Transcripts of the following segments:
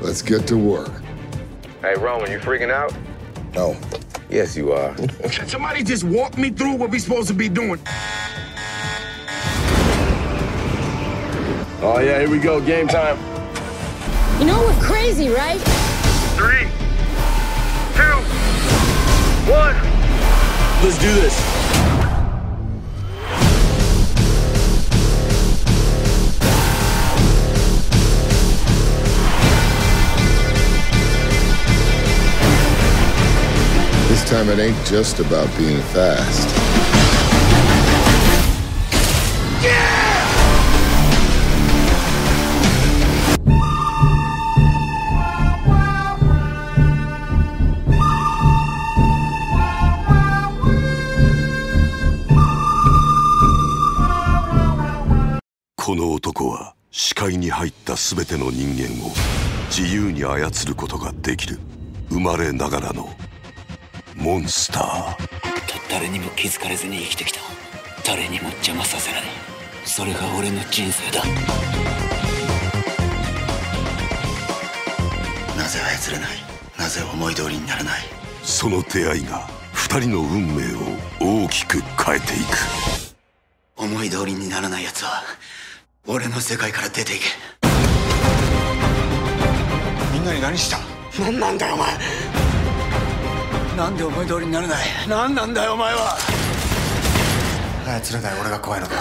Let's get to work. Hey, Roman, you freaking out? No. Yes, you are. Somebody just walk me through what we supposed to be doing. Oh, yeah, here we go. Game time. You know we're crazy, right? 3, 2, 1. Let's do this. This time it ain't just about being fast.この男は視界に入ったすべての人間を自由に操ることができる生まれながらのモンスター。誰にも気づかれずに生きてきた。誰にも邪魔させない。それが俺の人生だ。なぜ操れない？なぜ思い通りにならない？その出会いが二人の運命を大きく変えていく。思い通りにならない奴は俺の世界から出ていけ。みんなに何した？何なんだよお前。なんで思い通りにならない？何なんだよお前は。操れない俺が怖いのか。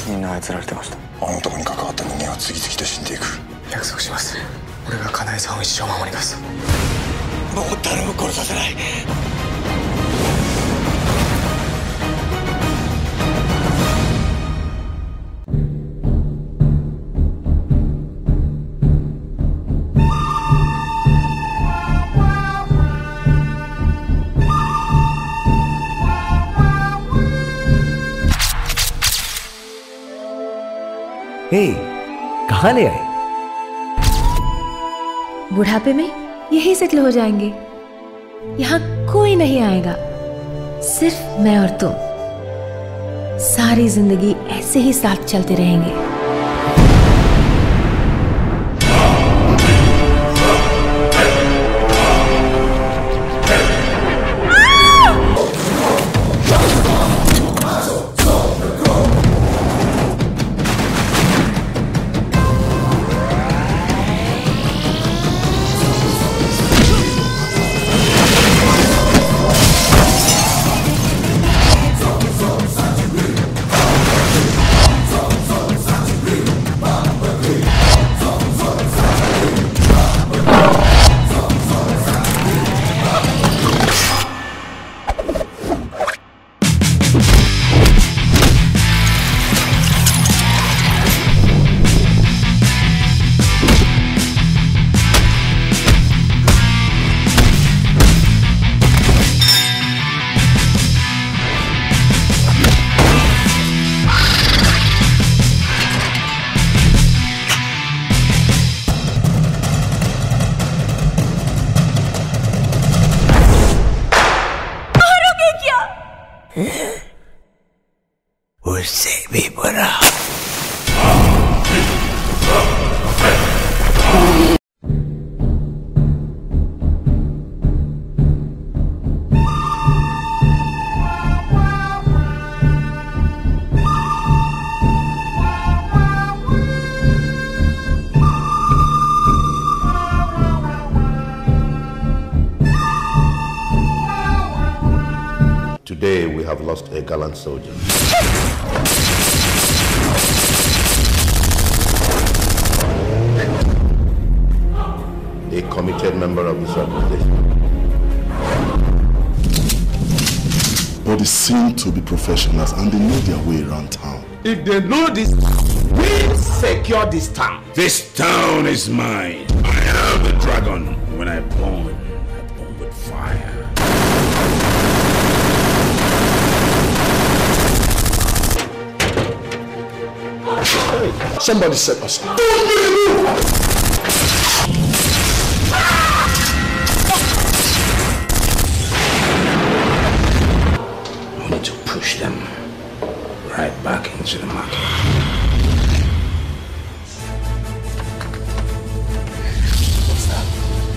みんな操られてました。あの男に関わった人間は次々と死んでいく。約束します。俺が金井さんを一生守ります。もう誰も殺させない。कहाँ ले आए? बुढ़ापे में यही settle हो जाएंगे। यहाँ कोई नहीं आएगा, सिर्फ मैं और तुम। सारी जिंदगी ऐसे ही साथ चलते रहेंगे। उससे भी बुरा। Today we have lost a gallant soldier. A committed member of this organization. but they seem to be professionals and they know their way around town. If they know this, we secure this town. This town is mine. I am the dragon. When I burn with fire. Hey, somebody set us up. I need to push them right back into the market.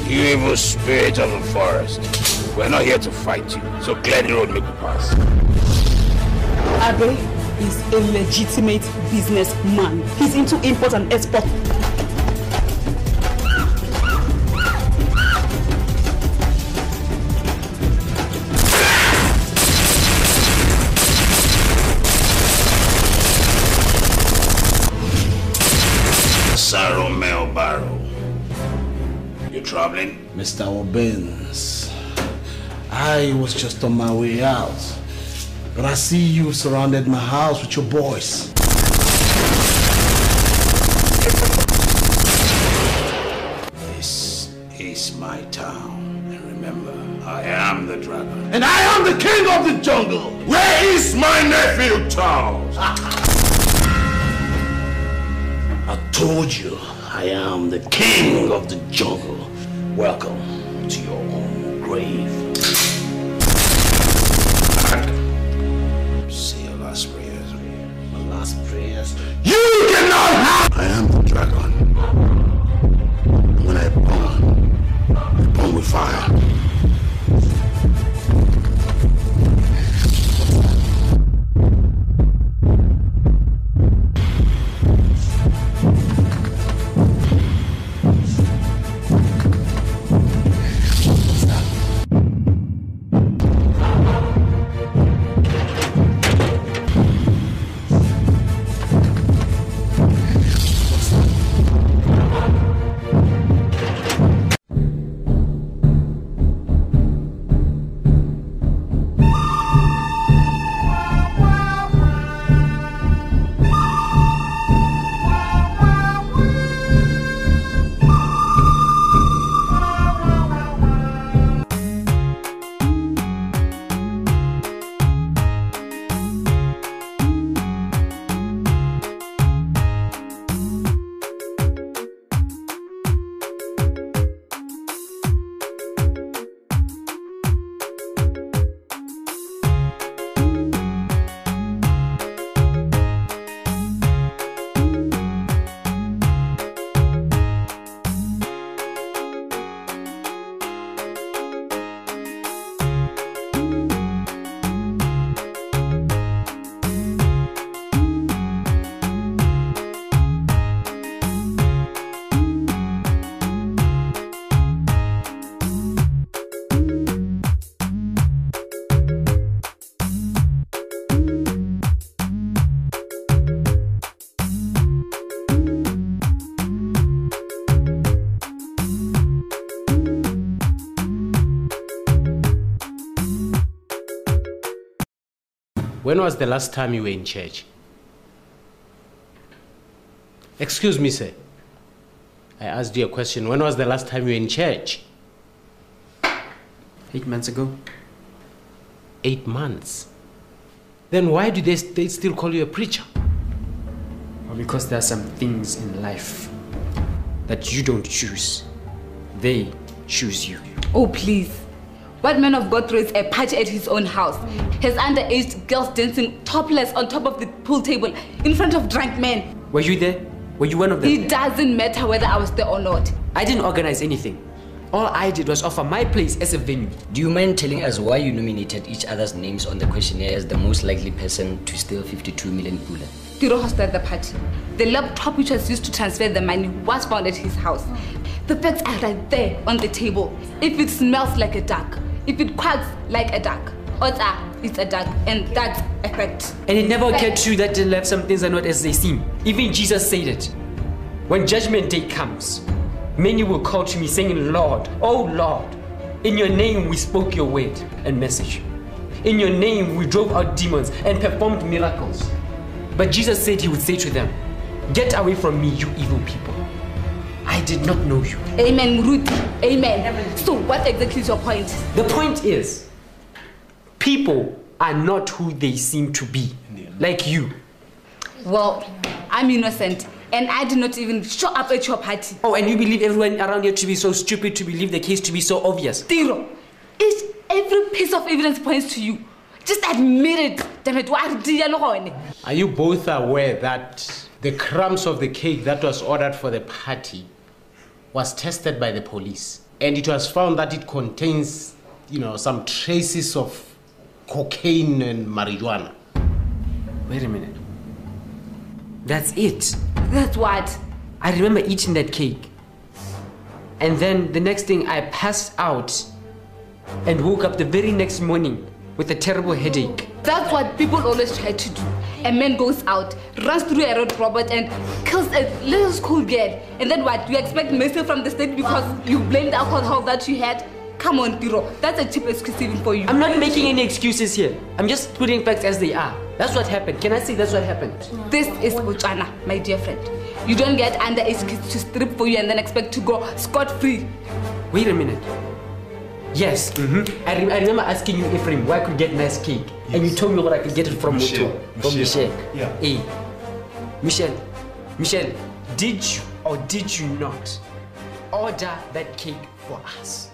You evil spirit of the forest. We're not here to fight you, so clear the road, make we pass. Abe is a legitimate businessman. He's into import and export. Saromel Barrow. You traveling? Mr. Obens, I was just on my way out, but I see you surrounded my house with your boys. This is my town, and remember, I am the dragon. And I am the king of the jungle! Where is my nephew, Charles? I told you, I am the king of the jungle. Welcome to your own grave. Say your last prayers. My last prayers. You cannot have. I am the dragon. When I burn with fire. When was the last time you were in church? Excuse me, sir. I asked you a question. When was the last time you were in church? 8 months ago. 8 months? Then why do they still call you a preacher? Well, because there are some things in life that you don't choose. They choose you. Oh, please. What man of God throws a party at his own house? Has underage girls dancing topless on top of the pool table in front of drunk men. Were you there? Were you one of them? It doesn't matter whether I was there or not. I didn't organize anything. All I did was offer my place as a venue. Do you mind telling us why you nominated each other's names on the questionnaire as the most likely person to steal 52 million pula? Tiro hosted the party. The laptop which was used to transfer the money was found at his house. The facts are right there on the table. If it smells like a duck, if it quacks like a duck, odds are it's a duck, and that's a fact. And it never occurred to you that in life some things are not as they seem. Even Jesus said it. When judgment day comes, many will call to me saying, Lord, oh Lord, in your name we spoke your word and message. In your name, we drove out demons and performed miracles. But Jesus said he would say to them, get away from me, you evil people. I did not know you. Amen, Ruth. Amen. So what exactly is your point? The point is, people are not who they seem to be, like you. Well, I'm innocent, and I did not even show up at your party. Oh, and you believe everyone around here to be so stupid to believe the case to be so obvious? Tiro, every piece of evidence points to you. Just admit it. Damn it, Are you both aware that the crumbs of the cake that was ordered for the party was tested by the police, and it was found that it contains, some traces of cocaine and marijuana? Wait a minute. That's it. That's what? I remember eating that cake. And then the next thing, I passed out and woke up the very next morning with a terrible headache. That's what people always try to do. A man goes out, runs through a road robot and kills a little school girl. And then what? You expect mercy from the state because you blame the alcohol that you had? Come on, Tiro. That's a cheap excuse even for you. I'm not making any excuses here. I'm just putting facts as they are. That's what happened. Can I say that's what happened? This is Botswana, my dear friend. You don't get underage kids to strip for you and then expect to go scot-free. Wait a minute. Yes, I remember asking you, Ephraim, where I could get nice cake. Yes. And you told me where I could get it from Michelle. From Michelle. Yeah. Hey, Michelle, did you or did you not order that cake for us?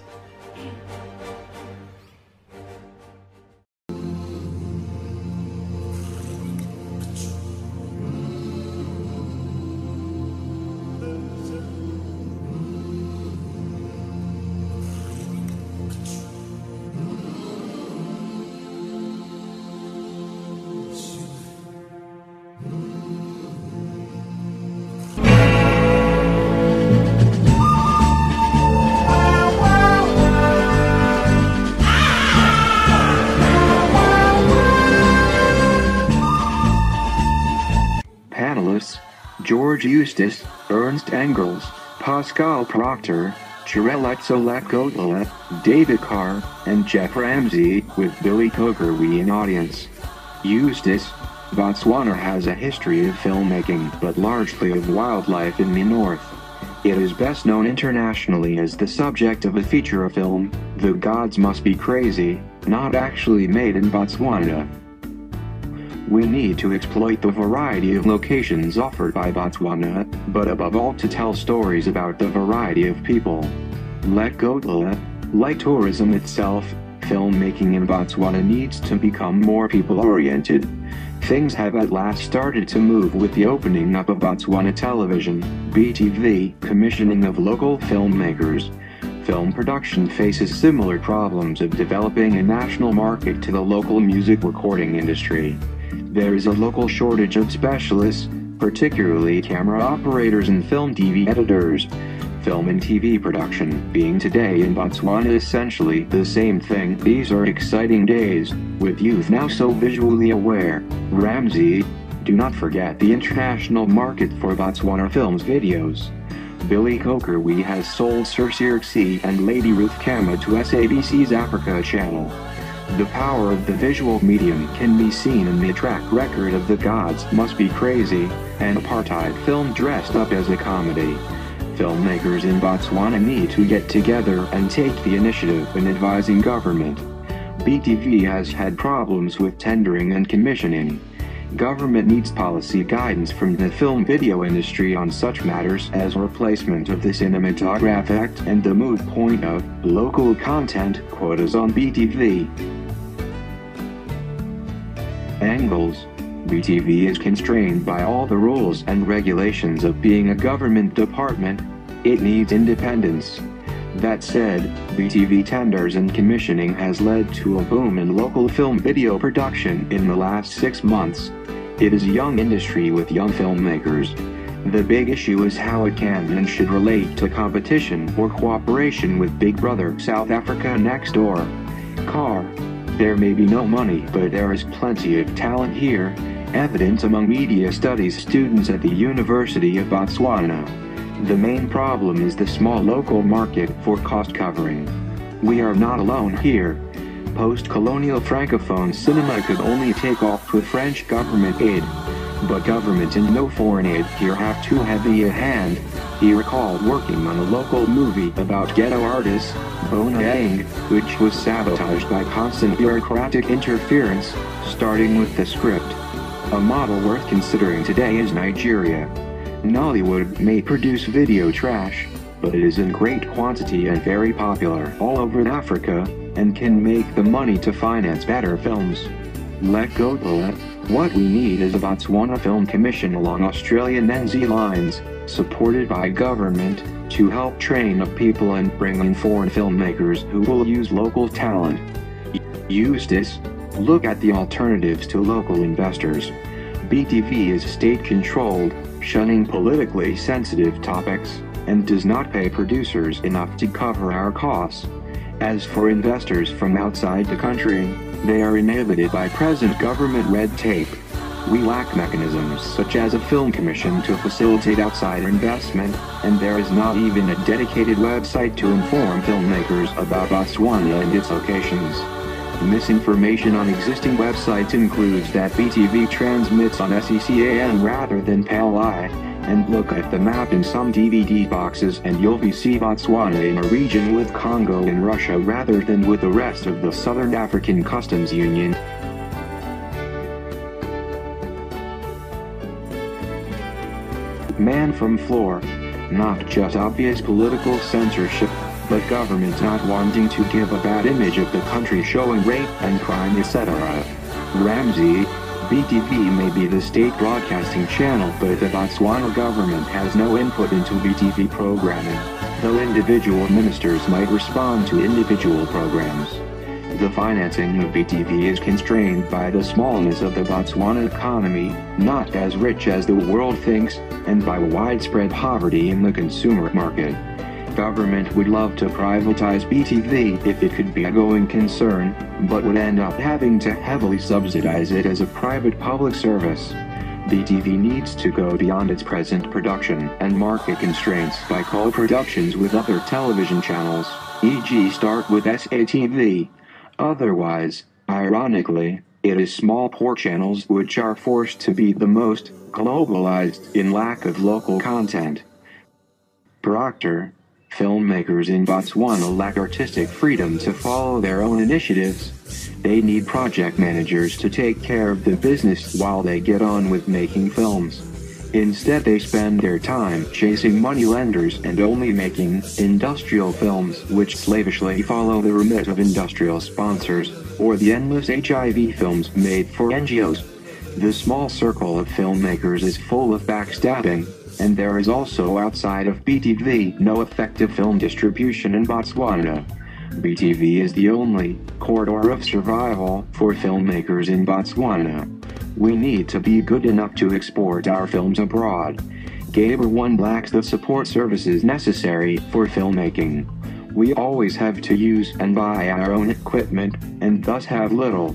George Eustace, Ernst Engels, Pascal Proctor, Chirela Tsolakotla, David Carr, and Jeff Ramsey, with Billy Kogerwe in audience. Eustace, Botswana has a history of filmmaking but largely of wildlife in the north. It is best known internationally as the subject of a feature film, The Gods Must Be Crazy, not actually made in Botswana. We need to exploit the variety of locations offered by Botswana, but above all to tell stories about the variety of people. Like tourism itself, filmmaking in Botswana needs to become more people-oriented. Things have at last started to move with the opening up of Botswana Television, BTV, commissioning of local filmmakers. Film production faces similar problems of developing a national market to the local music recording industry. There is a local shortage of specialists, particularly camera operators and film TV editors. Film and TV production being today in Botswana essentially the same thing. These are exciting days, with youth now so visually aware. Ramsey, do not forget the international market for Botswana films videos. Billy Kogerwe has sold Sir Circe and Lady Ruth Kama to SABC's Africa channel. The power of the visual medium can be seen in the track record of The Gods Must Be Crazy, an apartheid film dressed up as a comedy. Filmmakers in Botswana need to get together and take the initiative in advising government. BTV has had problems with tendering and commissioning. Government needs policy guidance from the film video industry on such matters as replacement of the Cinematograph Act and the moot point of local content quotas on BTV. Angles. BTV is constrained by all the rules and regulations of being a government department. It needs independence. That said, BTV tenders and commissioning has led to a boom in local film video production in the last 6 months. It is a young industry with young filmmakers. The big issue is how it can and should relate to competition or cooperation with Big Brother South Africa next door. There may be no money, but there is plenty of talent here, evident among media studies students at the University of Botswana. The main problem is the small local market for cost covering. We are not alone here. Post-colonial francophone cinema could only take off with French government aid. But government and no foreign aid here have too heavy a hand. He recalled working on a local movie about ghetto artists, BOTSWANA'S, which was sabotaged by constant bureaucratic interference, starting with the script. A model worth considering today is Nigeria. Nollywood may produce video trash, but it is in great quantity and very popular all over Africa, and can make the money to finance better films. Let go, what we need is a Botswana Film Commission along Australian NZ lines, supported by government, to help train up people and bring in foreign filmmakers who will use local talent. Eustace, look at the alternatives to local investors. BTV is state-controlled, shunning politically sensitive topics, and does not pay producers enough to cover our costs. As for investors from outside the country, they are inhibited by present government red tape. We lack mechanisms such as a film commission to facilitate outsider investment, and there is not even a dedicated website to inform filmmakers about Botswana and its locations. Misinformation on existing websites includes that BTV transmits on SECAN rather than PALI, and look at the map in some DVD boxes and you'll see Botswana in a region with Congo and Russia rather than with the rest of the Southern African Customs Union. Man from floor. Not just obvious political censorship, but government not wanting to give a bad image of the country showing rape and crime etc. Ramsey, BTV may be the state broadcasting channel, but the Botswana government has no input into BTV programming, though individual ministers might respond to individual programs. The financing of BTV is constrained by the smallness of the Botswana economy, not as rich as the world thinks, and by widespread poverty in the consumer market. Government would love to privatize BTV if it could be a going concern, but would end up having to heavily subsidize it as a private public service. BTV needs to go beyond its present production and market constraints by co-productions with other television channels, e.g. start with SATV. Otherwise, ironically, it is small poor channels which are forced to be the most globalized in lack of local content. Proctor, filmmakers in Botswana lack artistic freedom to follow their own initiatives. They need project managers to take care of the business while they get on with making films. Instead they spend their time chasing moneylenders and only making industrial films which slavishly follow the remit of industrial sponsors, or the endless HIV films made for NGOs. The small circle of filmmakers is full of backstabbing, and there is also outside of BTV no effective film distribution in Botswana. BTV is the only corridor of survival for filmmakers in Botswana. We need to be good enough to export our films abroad. Gaber One lacks the support services necessary for filmmaking. We always have to use and buy our own equipment, and thus have little.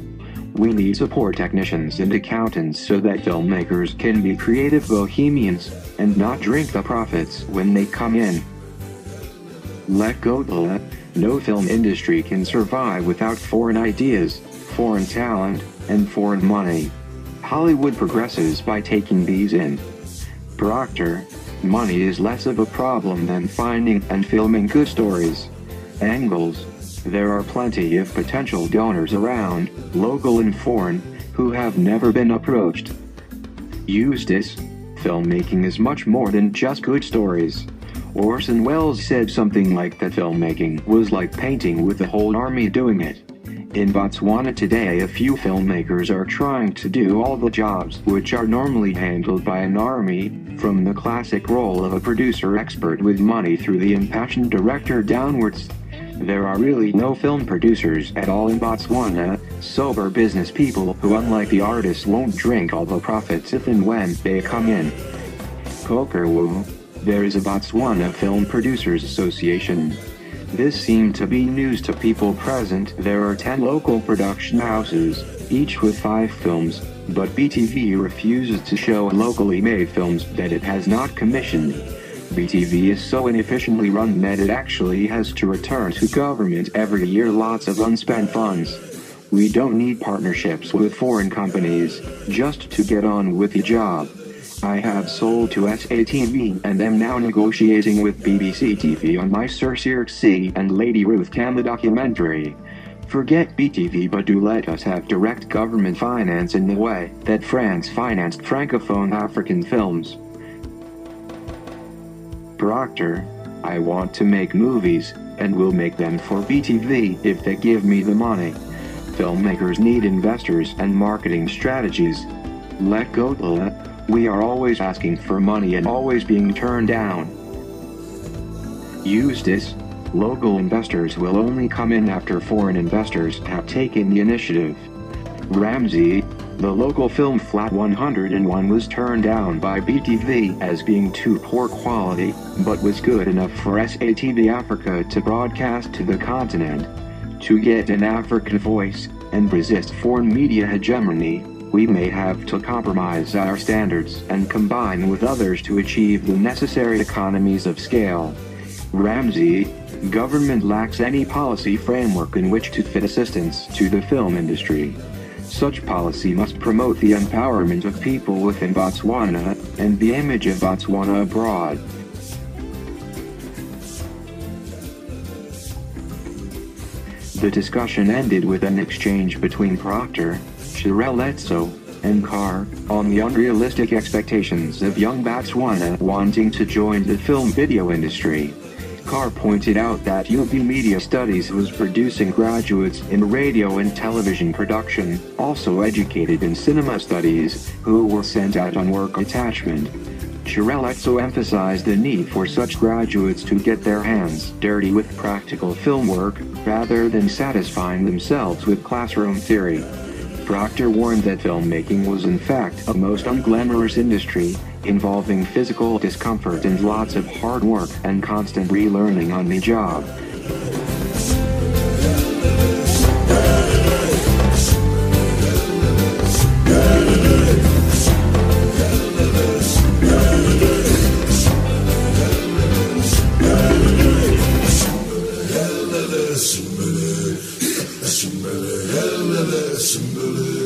We need support technicians and accountants so that filmmakers can be creative bohemians, and not drink the profits when they come in. Let go. No film industry can survive without foreign ideas, foreign talent, and foreign money. Hollywood progresses by taking these in. Proctor, money is less of a problem than finding and filming good stories. Angles, there are plenty of potential donors around, local and foreign, who have never been approached. Eustace, filmmaking is much more than just good stories. Orson Welles said something like that filmmaking was like painting with the whole army doing it. In Botswana today a few filmmakers are trying to do all the jobs which are normally handled by an army, from the classic role of a producer expert with money through the impassioned director downwards. There are really no film producers at all in Botswana, sober business people who, unlike the artists, won't drink all the profits if and when they come in. Kokerwu, there is a Botswana Film Producers Association. This seemed to be news to people present. There are 10 local production houses, each with 5 films, but BTV refuses to show locally made films that it has not commissioned. BTV is so inefficiently run that it actually has to return to government every year lots of unspent funds. We don't need partnerships with foreign companies, just to get on with the job. I have sold to SATV and am now negotiating with BBC TV on my Sir Circe and Lady Ruth Canada documentary. Forget BTV, but do let us have direct government finance in the way that France financed Francophone African films. Proctor, I want to make movies, and will make them for BTV if they give me the money. Filmmakers need investors and marketing strategies. Let go. We are always asking for money and always being turned down. Eustace, local investors will only come in after foreign investors have taken the initiative. Ramsey, the local film Flat 101 was turned down by BTV as being too poor quality, but was good enough for SATV Africa to broadcast to the continent. To get an African voice, and resist foreign media hegemony, we may have to compromise our standards and combine with others to achieve the necessary economies of scale. Ramsey, government lacks any policy framework in which to fit assistance to the film industry. Such policy must promote the empowerment of people within Botswana, and the image of Botswana abroad. The discussion ended with an exchange between Proctor, Chireletso, and Carr on the unrealistic expectations of young Botswana wanting to join the film video industry. Carr pointed out that UB Media Studies was producing graduates in radio and television production, also educated in cinema studies, who were sent out on work attachment. Chireletso emphasized the need for such graduates to get their hands dirty with practical film work, rather than satisfying themselves with classroom theory. Proctor warned that filmmaking was in fact a most unglamorous industry, involving physical discomfort and lots of hard work and constant relearning on the job. Simbele,